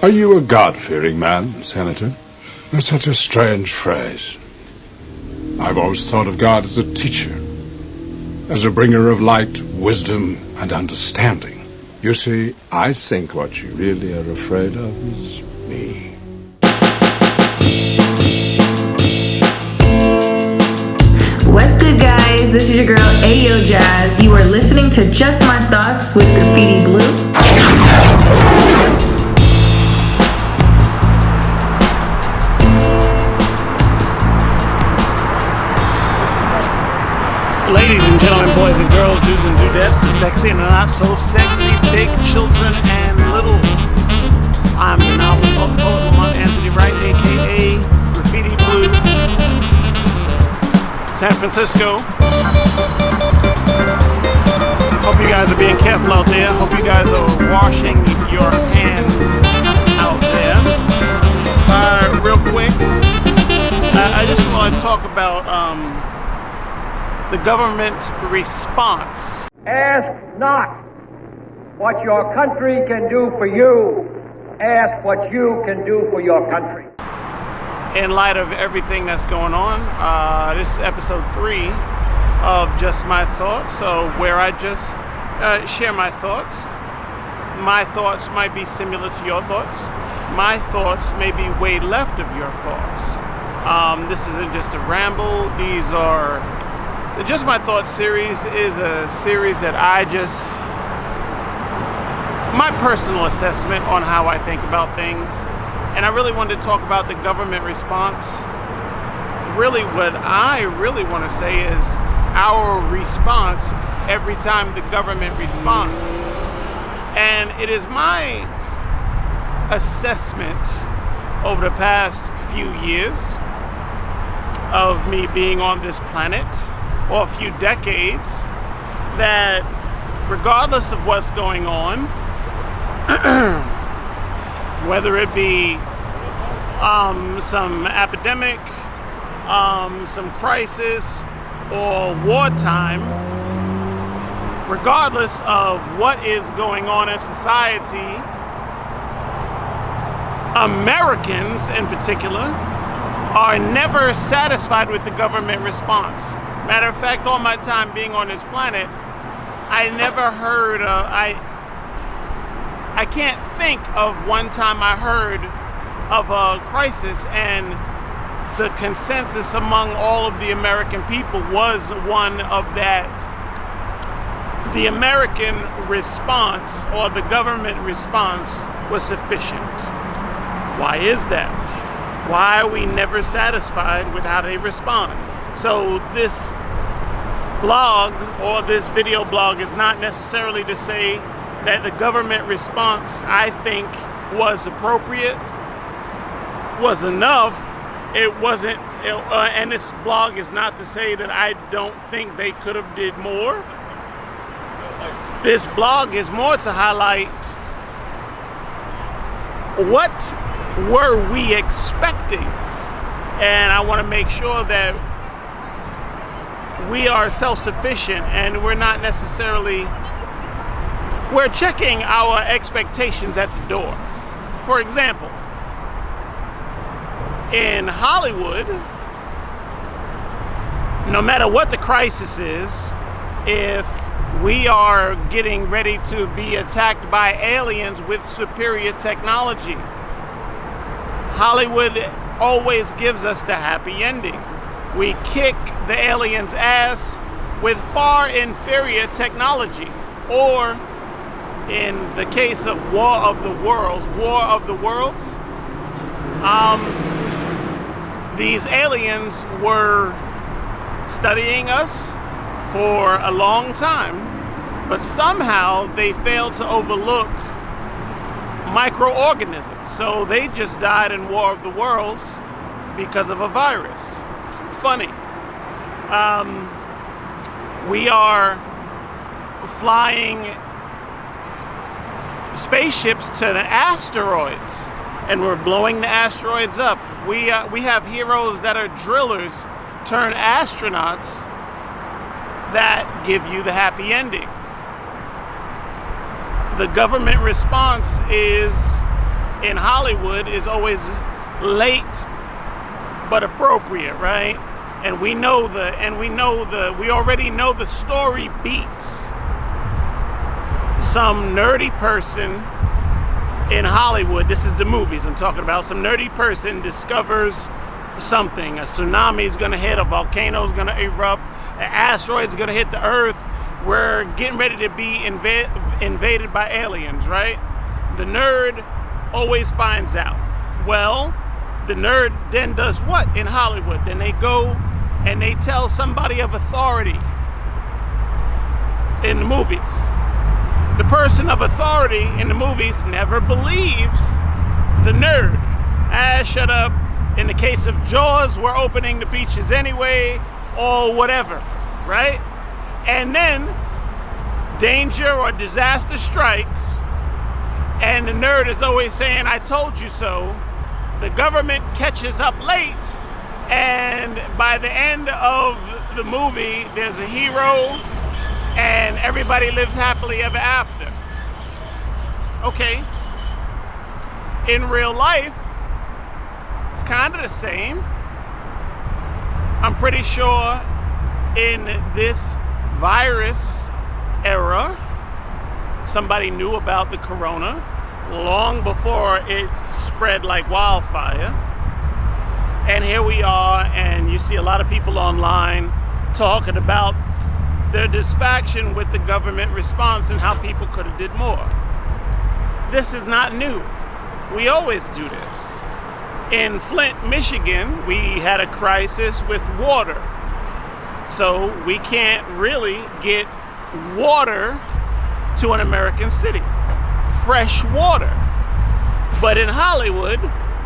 Are you a God-fearing man, Senator? That's such a strange phrase. I've always thought of God as a teacher, as a bringer of light, wisdom, and understanding. You see, I think what you really are afraid of is me. What's good, guys? This is your girl, Ayo Jazz. You are listening to Just My Thoughts with Graffiti Bleu. Ladies and gentlemen, boys and girls, dudes and dudettes, the sexy and the not so sexy, big children and little. I'm the novelist, poet, Lamont Anthony Wright, aka Graffiti Bleu, San Francisco. Hope you guys are being careful out there. Hope you guys are washing your hands out there. Real quick, I just want to talk about the government response. Ask not what your country can do for you. Ask what you can do for your country. In light of everything that's going on, this is episode 3 of Just My Thoughts, so where I just share my thoughts. My thoughts might be similar to your thoughts. My thoughts may be way left of your thoughts. This isn't just a ramble. These are the Just My Thoughts series is a series that my personal assessment on how I think about things. And I really wanted to talk about the government response. Really, what I really want to say is our response every time the government responds. And it is my assessment over the past few years of me being on this planet, or a few decades, that regardless of what's going on, whether it be some epidemic, some crisis, or wartime, regardless of what is going on in society, Americans in particular are never satisfied with the government response. Matter of fact, all my time being on this planet, I never heard, I can't think of one time I heard of a crisis and the consensus among all of the American people was one of that the American response or the government response was sufficient. Why is that? Why are we never satisfied with how they respond? So this blog or this video blog is not necessarily to say that the government response, I think, was appropriate, was enough. It wasn't, and this blog is not to say that I don't think they could have did more. This blog is more to highlight what were we expecting, and I want to make sure that we are self-sufficient and we're not necessarily, we're checking our expectations at the door. For example, in Hollywood, no matter what the crisis is, if we are getting ready to be attacked by aliens with superior technology, Hollywood always gives us the happy ending. We kick the aliens' ass with far inferior technology. Or, in the case of War of the Worlds, these aliens were studying us for a long time, but somehow they failed to overlook microorganisms. So they just died in War of the Worlds because of a virus. Funny. We are flying spaceships to the asteroids, and we're blowing the asteroids up. We have heroes that are drillers turned astronauts that give you the happy ending. The government response is in Hollywood is always late but appropriate, right? And we already know the story beats. Some nerdy person in Hollywood, this is the movies I'm talking about, some nerdy person discovers something. A tsunami is gonna hit, a volcano is gonna erupt, an asteroid is gonna hit the earth. We're getting ready to be invaded by aliens, right? The nerd always finds out. Well, the nerd then does what in Hollywood? Then they go and they tell somebody of authority in the movies. The person of authority in the movies never believes the nerd. Shut up. In the case of Jaws, we're opening the beaches anyway, or whatever, right? And then danger or disaster strikes, and the nerd is always saying, I told you so. The government catches up late, and by the end of the movie, there's a hero, and everybody lives happily ever after. Okay. In real life, it's kind of the same. I'm pretty sure in this virus era, somebody knew about the corona long before it spread like wildfire. And here we are, and you see a lot of people online talking about their dissatisfaction with the government response and how people could have did more. This is not new. We always do this. In Flint, Michigan, we had a crisis with water. So we can't really get water to an American city. Fresh water. But in Hollywood,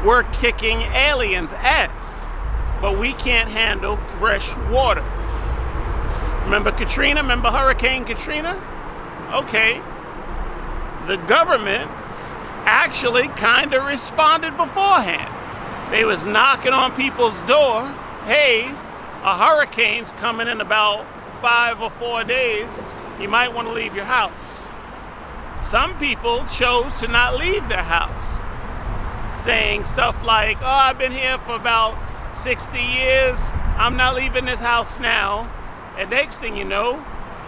we're kicking aliens' ass. But we can't handle fresh water. Remember Katrina? Remember Hurricane Katrina? Okay. The government actually kind of responded beforehand. They was knocking on people's door. Hey, a hurricane's coming in about 5 or 4 days. You might want to leave your house. Some people chose to not leave their house, saying stuff like, oh, I've been here for about 60 years. I'm not leaving this house now. And next thing you know,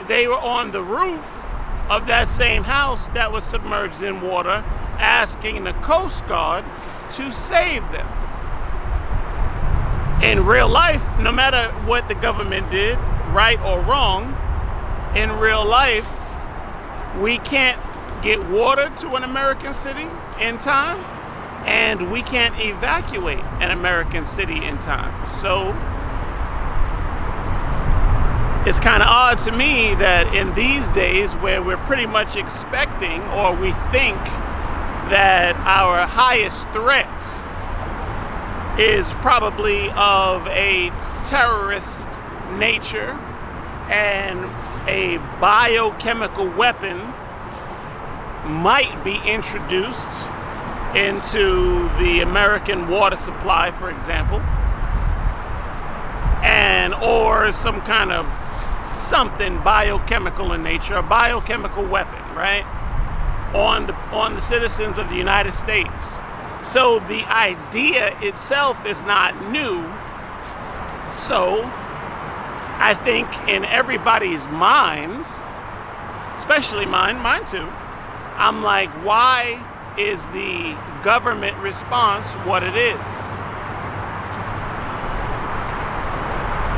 they were on the roof of that same house that was submerged in water, asking the Coast Guard to save them. In real life, no matter what the government did, right or wrong, in real life, we can't get water to an American city in time, and we can't evacuate an American city in time. So it's kind of odd to me that in these days where we're pretty much expecting, or we think that our highest threat is probably of a terrorist nature and a biochemical weapon might be introduced into the American water supply, for example, and or some kind of something biochemical in nature, a biochemical weapon, right, on the citizens of the United States. So the idea itself is not new. So I think in everybody's minds, especially mine too, I'm like, why is the government response what it is?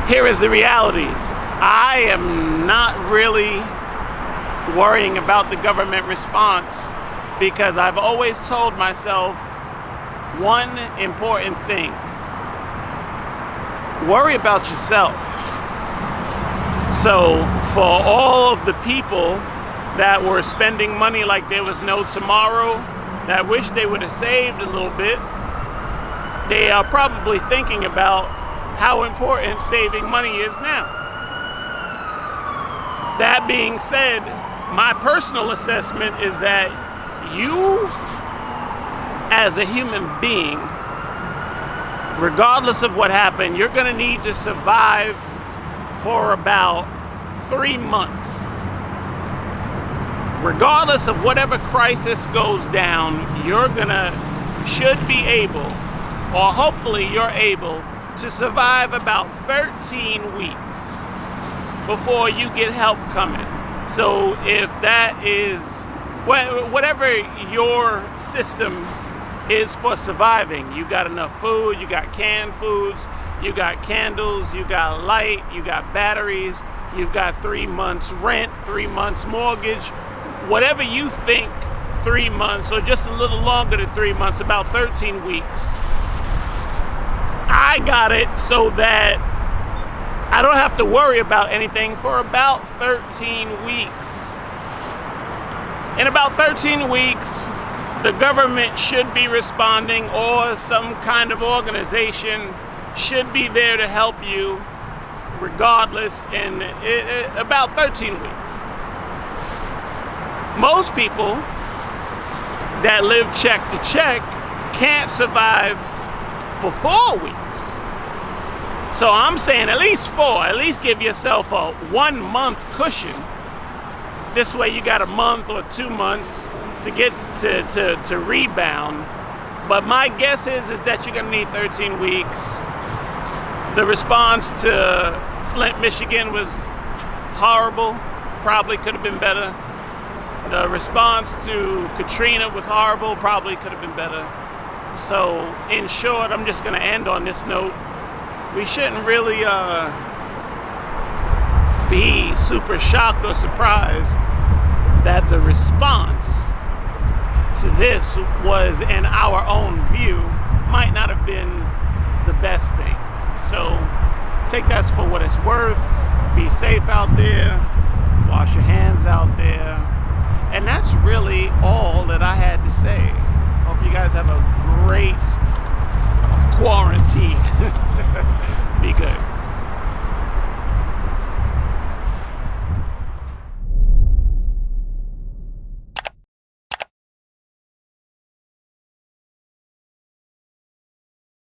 Here is the reality. I am not really worrying about the government response because I've always told myself one important thing. Worry about yourself. So for all of the people that were spending money like there was no tomorrow, that wish they would have saved a little bit, they are probably thinking about how important saving money is now. That being said, my personal assessment is that you, as a human being, regardless of what happened, you're going to need to survive for about 3 months. Regardless of whatever crisis goes down, you're going to should be able, or hopefully you're able, to survive about 13 weeks before you get help coming. So if that is, whatever your system is for surviving, you got enough food, you got canned foods, you got candles, you got light, you got batteries, you've got 3 months rent, 3 months mortgage, whatever you think 3 months, or just a little longer than 3 months, about 13 weeks. I got it so that I don't have to worry about anything for about 13 weeks. In about 13 weeks, the government should be responding, or some kind of organization should be there to help you regardless in about 13 weeks. Most people that live check to check can't survive for 4 weeks. So I'm saying at least 4, at least give yourself a 1 month cushion. This way you got a month or 2 months to get to rebound. But my guess is that you're gonna need 13 weeks. The response to Flint, Michigan was horrible, probably could have been better. The response to Katrina was horrible, probably could have been better. So in short, I'm just gonna end on this note. We shouldn't really be super shocked or surprised that the response to this was, in our own view, might not have been the best thing. So take that for what it's worth. Be safe out there. Wash your hands out there. And that's really all that I had to say. Hope you guys have a great quarantine.